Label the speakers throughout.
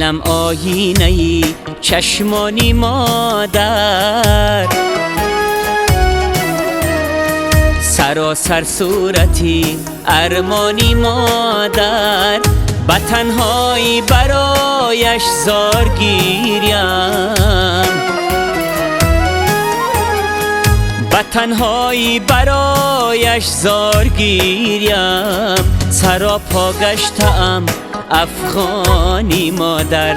Speaker 1: دلم آینه چشمانی مادر، سراسر صورتی ارمانی مادر، به تنهایی برایش زار گیریم، به تنهایی برایش زار گیریم. سراپا گشتم افغانی مادر،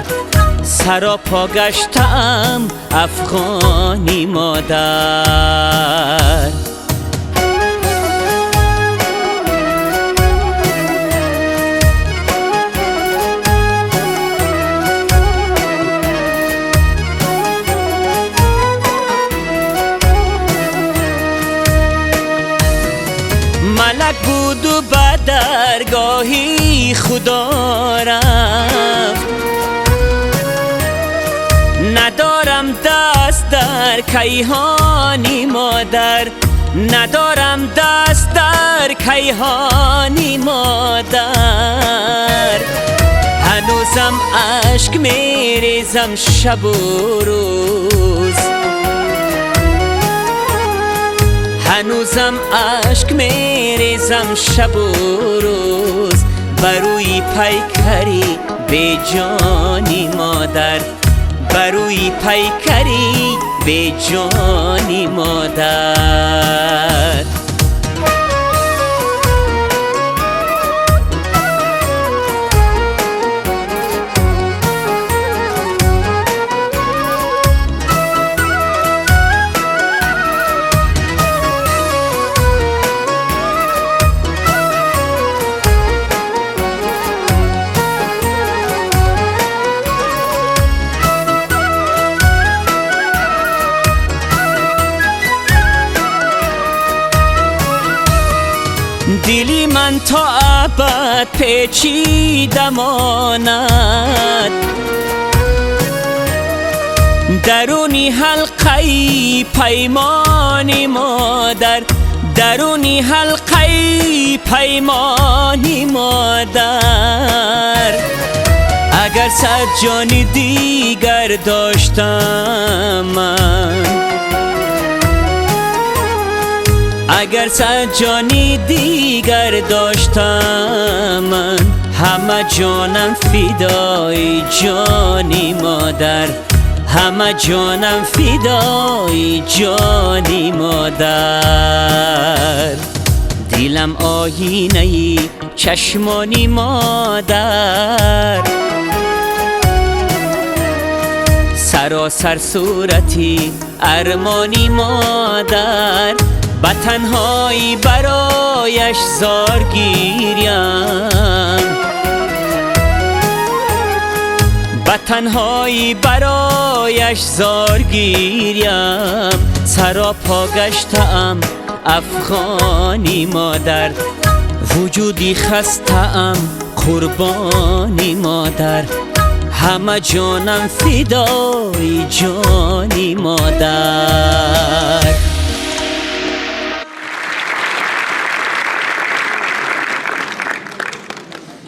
Speaker 1: سراپا گشتم افغانی مادر. ملک بود و به درگاهی خدا رفت، ندارم دست در کیهانی مادر، ندارم دست در کیهانی مادر. هنوزم اشک میریزم شب و روز، هنوزم اشک میریزم شب و روز، بروی پیکری به جانی مادر، بروی پیکری به جانی مادر. دلی من تا ابد پیچیده ماند، درونی حلقه پیمانی مادر، درونی حلقه پیمانی مادر. اگر صد جان دیگر داشتم من، اگر صد جانی دیگر داشتم من، همه جانم فدای جانی مادر، همه جانم فدای جانی مادر. دلم آینه چشمانی مادر، سراسر صورتی ارمانی مادر، به تنهایی برایش زار گیریم، به تنهایی برایش زار گیریم. سراپا گشتم افغانی مادر، وجودی خسته‌ام قربانی مادر، همه جانم فدای جانی مادر.